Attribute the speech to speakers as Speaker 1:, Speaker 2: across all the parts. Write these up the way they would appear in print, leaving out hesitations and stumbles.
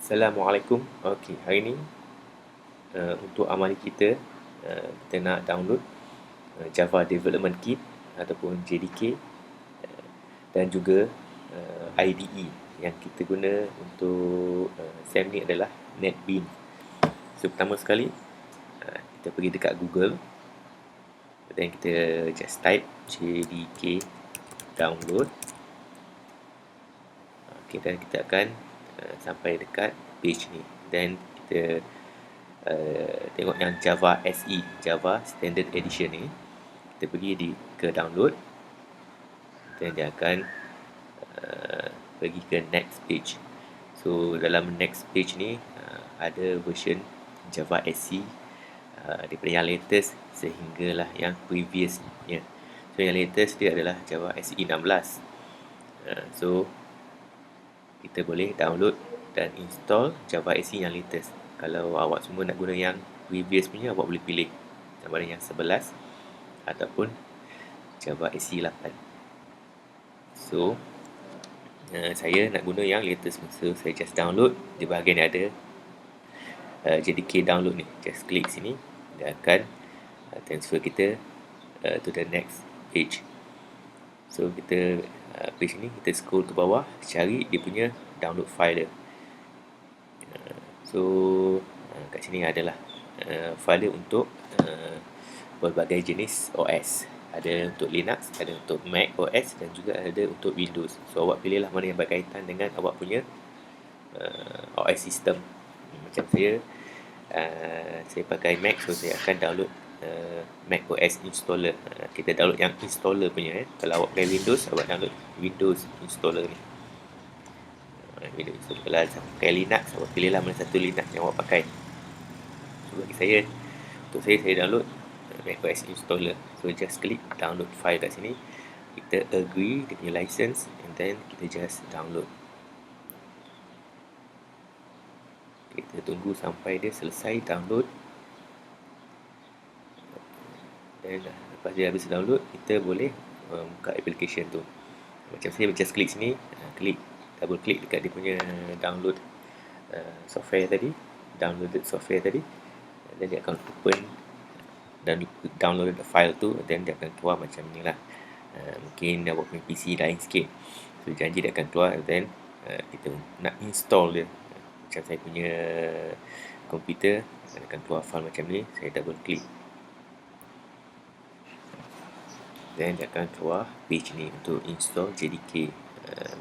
Speaker 1: Assalamualaikum. Okey, hari ni untuk amali kita, kita nak download Java Development Kit ataupun JDK dan juga IDE yang kita guna untuk SAM ni adalah Netbeans. So pertama sekali kita pergi dekat Google dan kita just type JDK download. Okay, dan kita akan sampai dekat page ni. Dan kita tengok yang Java SE, Java Standard Edition ni. Kita pergi ke download. Dan dia akan pergi ke next page. So dalam next page ni ada version Java SE daripada yang latest sehinggalah yang previousnya. So yang latest dia adalah Java SE 16. So kita boleh download dan install Java SE yang latest. Kalau awak semua nak guna yang previous punya, awak boleh pilih sama ada yang 11 ataupun Java SE 8. So saya nak guna yang latest, so saya just download. Di bahagian ada JDK download ni, just klik sini, dia akan transfer kita to the next page. So kita page ni kita scroll ke bawah, cari dia punya download file dia. So kat sini adalah file dia untuk berbagai jenis OS. Ada untuk Linux, ada untuk Mac OS dan juga ada untuk Windows. So awak pilihlah mana yang berkaitan dengan awak punya OS system. Macam saya pakai Mac, so saya akan download Mac OS installer. Kita download yang installer punya. Kalau awak pakai Windows, awak download Windows installer ni. Windows. Kalau pakai Linux, awak pilihlah mana satu Linux yang awak pakai. So bagi saya, untuk saya download Mac OS installer. So just klik download file kat sini. Kita agree dia punya license and then kita just download. Kita tunggu sampai dia selesai download. Dan lepas dia habis download, kita boleh buka application tu. Macam saya just klik sini, double klik dekat dia punya download software tadi, downloaded software tadi, dan dia akan open dan download the file tu, dan dia akan keluar macam ni lah. Mungkin awak punya PC lain sikit, so janji dia akan keluar, dan kita nak install dia. Macam saya punya komputer akan keluar file macam ni, saya double klik dan dia akan keluar page ni untuk install JDK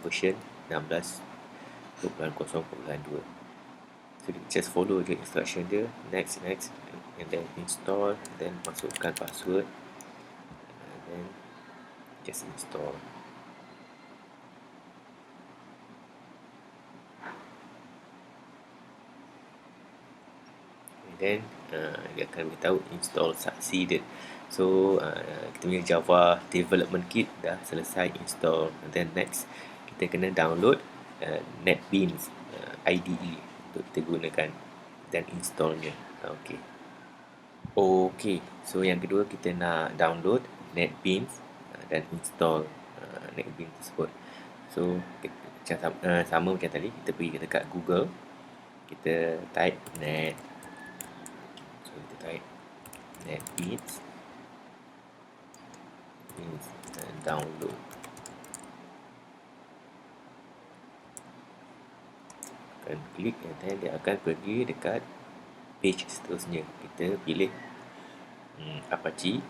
Speaker 1: version 16.0.2. So just follow je instruction dia, next, and then install, then masukkan password, and then just install. And then dia akan beritahu install succeeded. So kita punya Java Development Kit dah selesai install. And then next, kita kena download Netbeans IDE untuk kita gunakan dan installnya. Okey, so yang kedua kita nak download Netbeans dan install Netbeans tersebut. So sama macam tadi, kita pergi dekat Google, kita type Netbeans download. Akan klik dan dia akan pergi dekat page seterusnya. Kita pilih Apache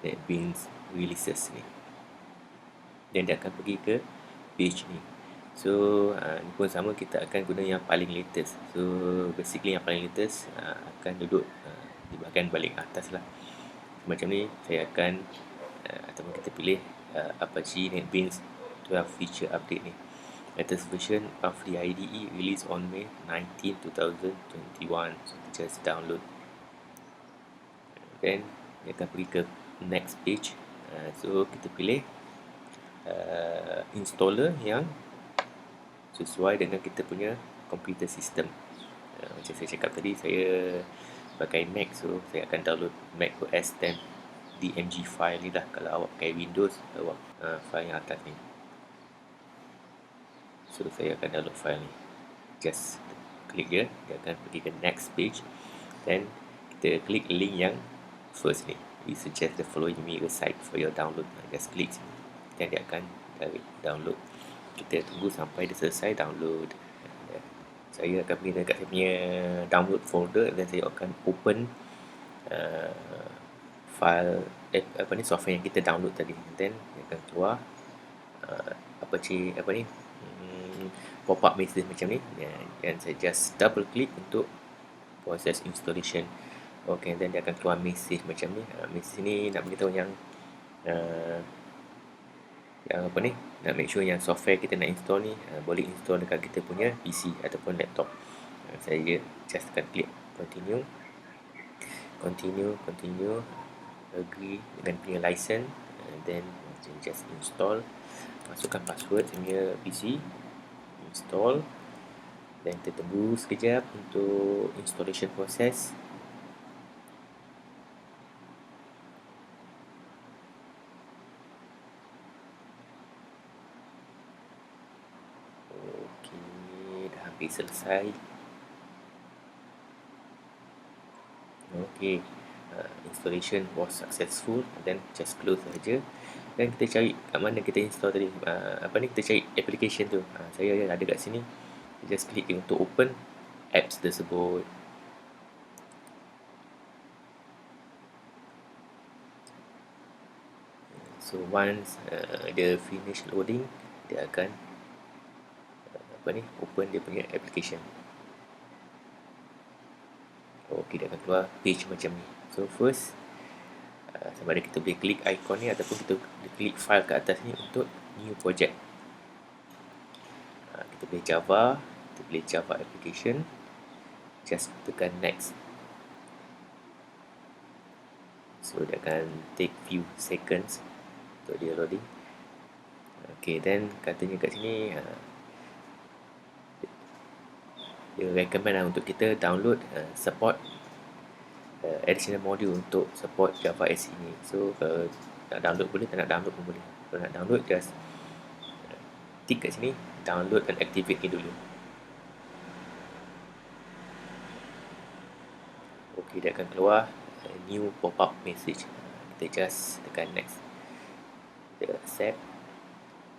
Speaker 1: Netbeans releases ni, dan dia akan pergi ke page ni. So ni pun sama, kita akan guna yang paling latest. So basically yang paling latest akan duduk di bahagian paling atas lah. Macam ni saya akan ataupun kita pilih Apache Netbeans 12 feature update ni. Latest version of the IDE released on May 19, 2021. So just download. Then dia akan pergi ke next page. So kita pilih installer yang sesuai dengan kita punya computer system. Macam saya cakap tadi, saya pakai Mac, so saya akan download Mac OS 10 DMG file ni lah. Kalau awak pakai Windows, awak file yang atas ni. So saya akan download file ni, just klik dia akan pergi ke next page, then kita klik link yang first ni, we suggest the following mirror site for your download. Just klik sini, then dia akan download. Kita tunggu sampai dia selesai download. Saya akan pergi dekat saya punya download folder, dan saya akan open file software yang kita download tadi. Then dia akan keluar pop-up message macam ni, dan saya just double click untuk proses installation. Okay, then dia akan keluar message macam ni. Message ni nak beritahu yang nak make sure yang software kita nak install ni boleh install dekat kita punya PC ataupun laptop. Saya just akan klik continue, agree dengan punya license, and then just install. Masukkan password saya punya PC, install, dan kita tunggu sekejap untuk installation process. Okey, dah hampir selesai. Okey, installation was successful, then just close saja. Dan kita cari kat mana kita install tadi, kita cari application tu. Saya ada kat sini. Just klik untuk open apps tersebut. So once dia finish loading, dia akan open dia punya application. Okey, dia akan keluar page macam ni. So first, sama ada kita boleh klik icon ni ataupun kita boleh klik file kat atas ni untuk new project. Kita boleh Java, kita boleh Java application. Just tekan next. So dia akan take few seconds untuk dia loading. Okay, then katanya kat sini dia recommend untuk kita download support additional module untuk support Java SE ni. So kalau nak download boleh, tak nak download pun boleh. Kalau nak download, just tick kat sini, download dan activate ni dulu. Ok, dia akan keluar new pop-up message. Kita just tekan next, kita accept,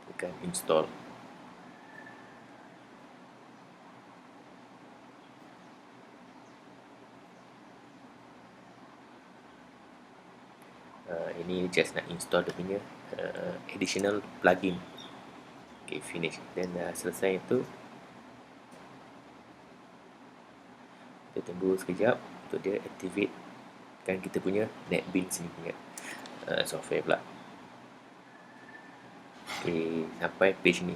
Speaker 1: tekan install. Ini just nak install dia punya additional plugin. Ok, finish. Dan dah selesai itu, kita tunggu sekejap untuk dia activate kan kita punya Netbeans ni punya software pula. Ok, sampai page ni.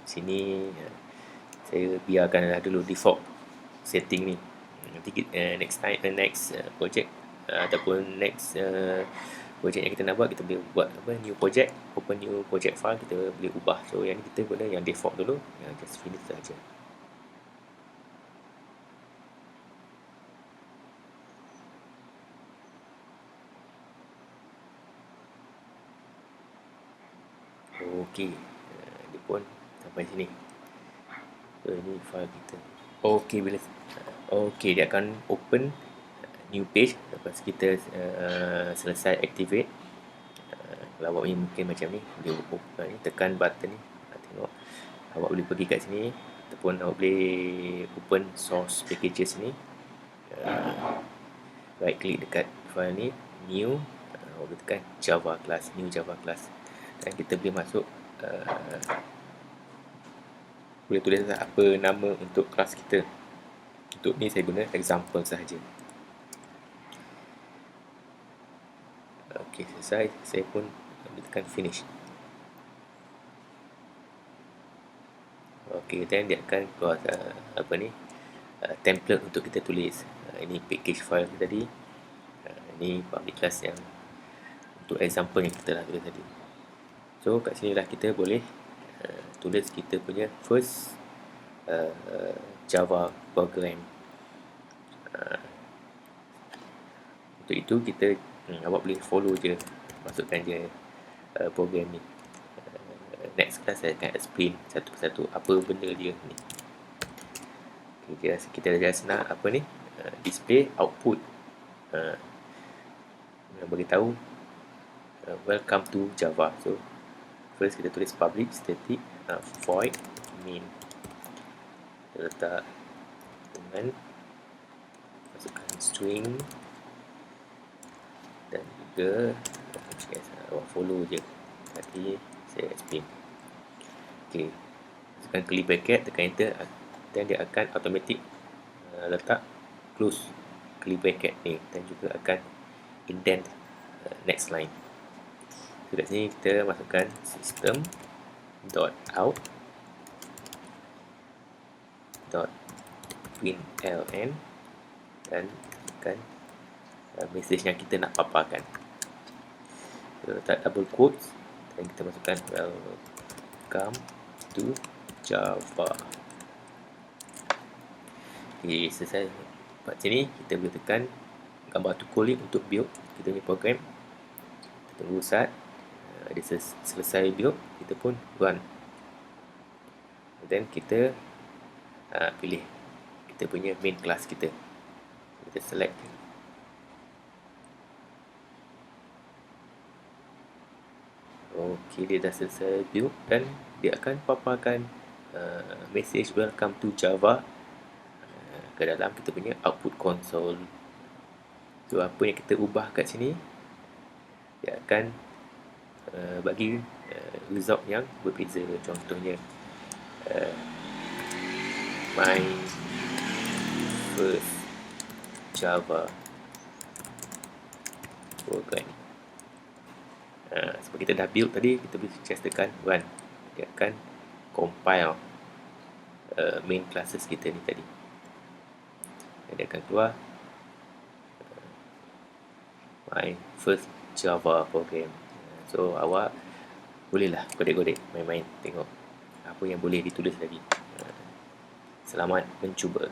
Speaker 1: Sini saya biarkan dulu default setting ni. Nanti next project ataupun next project yang kita nak buat, kita boleh buat new project, open new project file, kita boleh ubah. So yang ni kita guna yang default dulu, just finish saja. Okey, dia pun sampai sini. So ini file kita. Okey, dia akan open new page lepas kita selesai activate. Kalau awak mungkin macam ni, boleh open ni, tekan button ni, tengok awak boleh pergi kat sini ataupun awak boleh open source packages ni, right click dekat file ni, new, awak boleh tekan Java class, new Java class, dan kita boleh masuk boleh tulis apa nama untuk kelas kita. Untuk ni saya guna example sahaja. Ok, selesai. Saya pun tekan finish. Ok, then dia akan keluar template untuk kita tulis. Ini package file tadi. Ini public class yang untuk example yang kita dah tulis tadi. So kat sini lah kita boleh tulis kita punya first Java program. Untuk itu kita awak boleh follow je, masukkan je program ni. Next class saya akan explain satu persatu apa benda dia ni. Okay, kita just nak apa ni, display output, yang beritahu welcome to Java. So first kita tulis public static void main, kita letak dengan masukkan string dan juga follow je, nanti saya explain. Okay, masukkan curly bracket, tekan enter, dan dia akan automatic letak close curly bracket ni, dan juga akan indent next line. So kat sini kita masukkan system.out.println dan tekan message yang kita nak paparkan. Kita letak double quotes dan kita masukkan welcome to Java. Okay, selesai part sini, kita boleh tekan gambar tukul ni untuk build kita punya program. Kita tunggu saat dia selesai build, kita pun run. Dan kita pilih kita punya main class kita. Kita select. Ok, dia dah selesai build dan dia akan paparkan message welcome to Java ke dalam kita punya output console. So apa yang kita ubah kat sini, dia akan bagi result yang berbeza. Contohnya my first Java program. Sebab kita dah build tadi, kita boleh just tekan run, dia akan compile main classes kita ni tadi, dan dia akan keluar my first Java program. So awak bolehlah godek-godek, main-main, tengok apa yang boleh ditulis lagi. Selamat mencuba.